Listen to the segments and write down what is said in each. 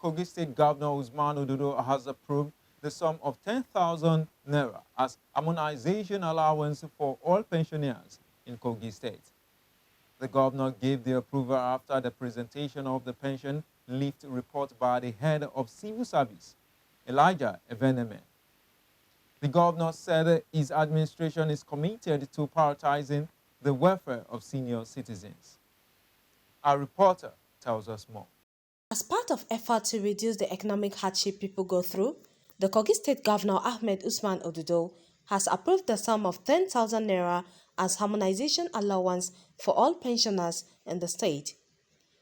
Kogi State Governor Usman Ododo has approved the sum of 10,000 naira as harmonization allowance for all pensioners in Kogi State. The governor gave the approval after the presentation of the pension lift report by the head of civil service, Alhaji. The governor said his administration is committed to prioritizing the welfare of senior citizens. Our reporter tells us more. As part of effort to reduce the economic hardship people go through, the Kogi State Governor Ahmed Usman Ododo has approved the sum of 10,000 naira as harmonization allowance for all pensioners in the state.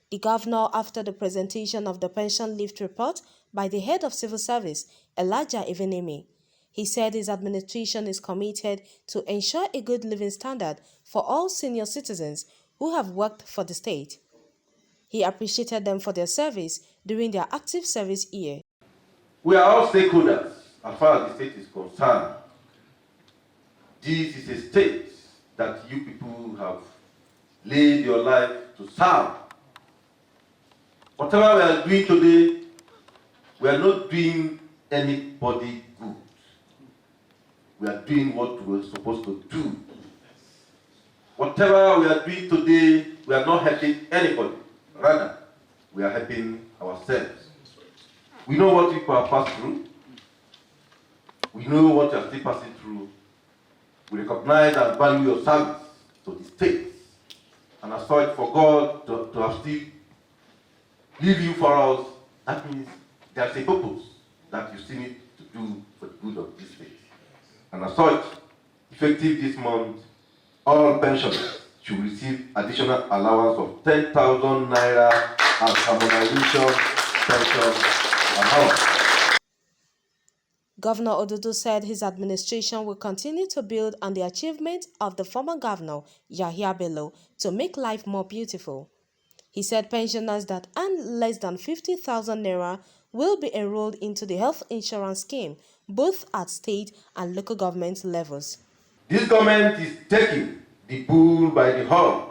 The governor, after the presentation of the pension lift report by the head of civil service, Alhaji, he said his administration is committed to ensure a good living standard for all senior citizens who have worked for the state. He appreciated them for their service during their active service year. We are all stakeholders as far as the state is concerned. This is a state that you people have laid your life to serve. Whatever we are doing today, we are not doing anybody good. We are doing what we are supposed to do. Whatever we are doing today, we are not helping anybody. Rather, we are helping ourselves. We know what people have passed through. We know what you are still passing through. We recognize and value your service to the state. And as such, for God to have still leave you for us, that means there's a purpose that you still need to do for the good of this state. And as such, effective this month, all pensioners should receive additional allowance of 10,000 naira as harmonization pension allowance. Governor Ododo said his administration will continue to build on the achievement of the former governor, Yahya Bello, to make life more beautiful. He said pensioners that earn less than 50,000 naira will be enrolled into the health insurance scheme, both at state and local government levels. This government is taking the bull by the horn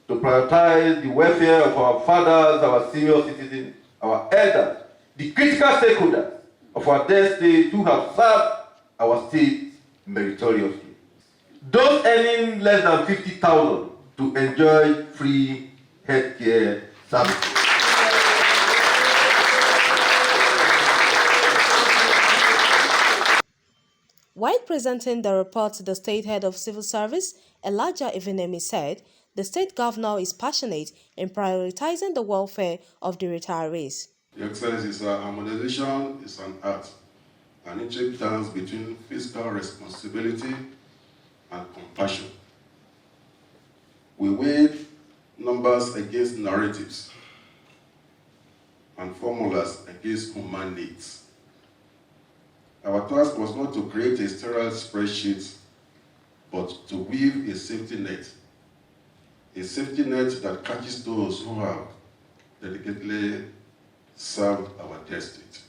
to prioritize the welfare of our fathers, our senior citizens, our elders, the critical stakeholders of our dear state who have served our state meritoriously. Those earning less than 50,000 to enjoy free healthcare services. While presenting the report to the state head of civil service, Alhaji said the state governor is passionate in prioritizing the welfare of the retirees. Your Excellency, sir, harmonization is an art, an intricate dance between fiscal responsibility and compassion. We weighed numbers against narratives and formulas against human needs. Our task was not to create a sterile spreadsheet, but to weave a safety net that catches those who have dedicatedly served our dear state.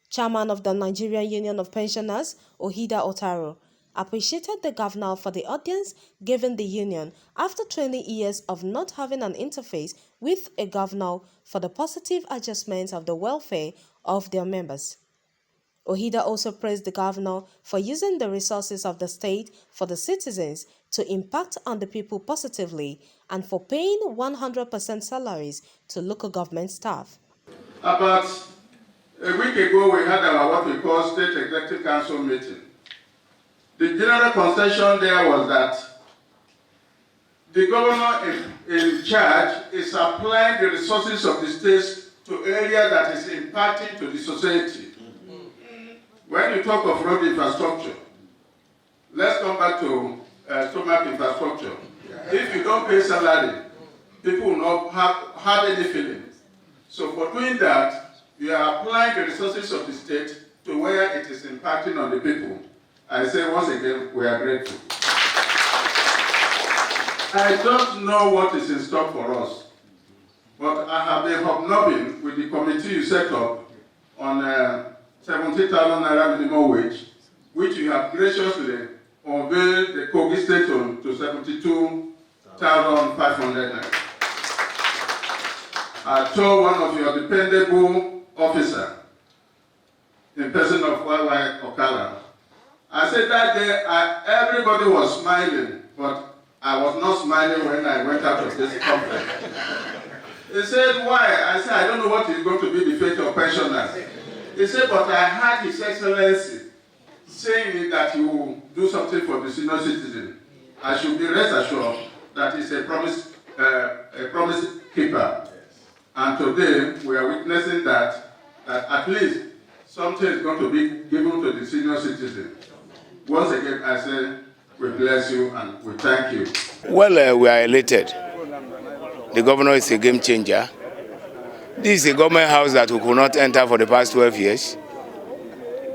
Chairman of the Nigerian Union of Pensioners, Ohida Otaro, appreciated the governor for the audience given the union after 20 years of not having an interface with a governor for the positive adjustment of the welfare of their members. Ohida also praised the governor for using the resources of the state for the citizens to impact on the people positively and for paying 100% salaries to local government staff. About a week ago, we had our what we call State Executive Council meeting. The general concession there was that the governor in charge is applying the resources of the state to areas that is impacting to the society. When you talk of road infrastructure, let's come back to stomach infrastructure. If you don't pay salary, people will not have any feelings. So for doing that, you are applying the resources of the state to where it is impacting on the people. I say once again, we are grateful. I don't know what is in store for us, but I have been hobnobbing with the committee you set up on 70,000 naira minimum wage, which you have graciously unveiled the Kogi State to 72,500 naira. I told one of your dependable officer, in person of YY Okala, I said that day everybody was smiling, but I was not smiling when I went out of this conference. He said, why? I said, I don't know what is going to be the fate of pensioners. He said, but I heard His Excellency saying that he will do something for the senior citizen. I should be rest assured that he's a promise keeper. And today we are witnessing that at least something is going to be given to the senior citizen. Once again, I say we bless you and we thank you. Well, we are elated. The governor is a game changer. This is a government house that we could not enter for the past 12 years.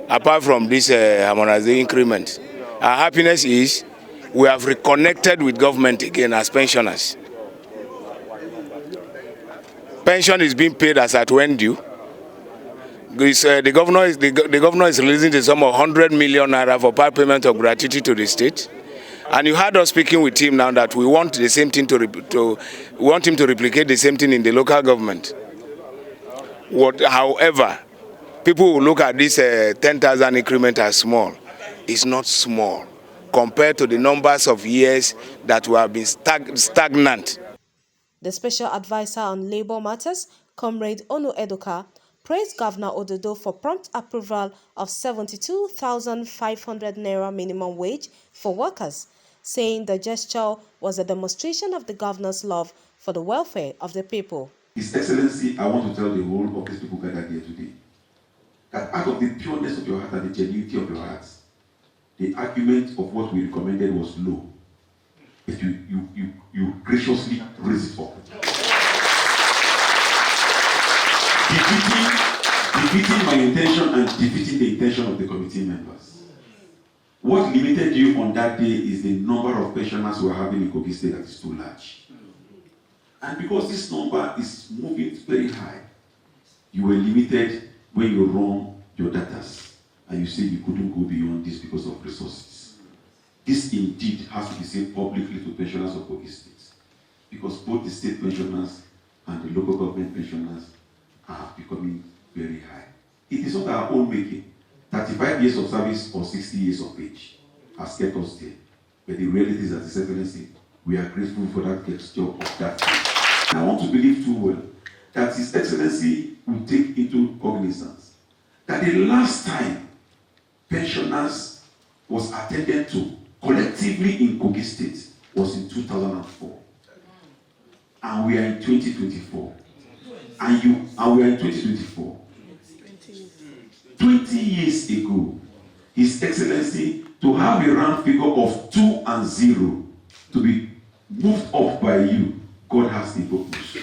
Apart from this harmonization increment, our happiness is we have reconnected with government again as pensioners. Pension is being paid as at when due. The governor is releasing the sum of 100 million naira for part payment of gratuity to the state. And you heard us speaking with him now that we want the same thing want him to replicate the same thing in the local government. However, people will look at this 10,000 increment as small. It's not small compared to the numbers of years that we have been stagnant. The Special Advisor on Labour Matters, Comrade Onu Edoka, praised Governor Ododo for prompt approval of 72,500 naira minimum wage for workers, saying the gesture was a demonstration of the governor's love for the welfare of the people. His Excellency, I want to tell the whole of these people gathered here today that out of the pureness of your heart and the genuinity of your hearts, the argument of what we recommended was low, but you graciously raised it up. Defeating my intention and defeating the intention of the committee members. What limited you on that day is the number of pensioners we are having in Kogi State that is too large. And because this number is moving very high, you were limited when you run your data and you said you couldn't go beyond this because of resources. This indeed has to be said publicly to pensioners of Kogi State, because both the state pensioners and the local government pensioners are becoming very high. It is not our own making. 35 years of service or 60 years of age has kept us there. But the reality is that, His Excellency, we are grateful for that gesture of that. And I want to believe too well that His Excellency will take into cognizance that the last time pensioners was attended to collectively in Kogi State was in 2004. And we are in 2024. And we are in 2024. 20 years ago, His Excellency, to have a round figure of 2 and 0 to be moved up by you, God has the purpose.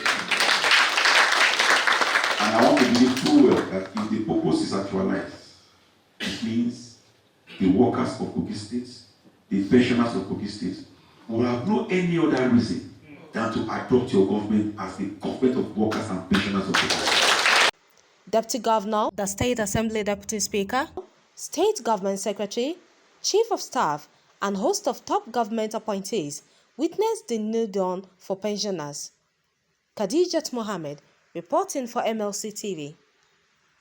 And I want to believe too well that if the purpose is actualized, it means the workers of Kogi State, the pensioners of Kogi State, will have no any other reason than to adopt your government as the government of workers and pensioners of Kogi State. Deputy Governor, the State Assembly Deputy Speaker, State Government Secretary, Chief of Staff, and host of top government appointees witnessed the new dawn for pensioners. Khadijat Mohammed, reporting for MLC TV.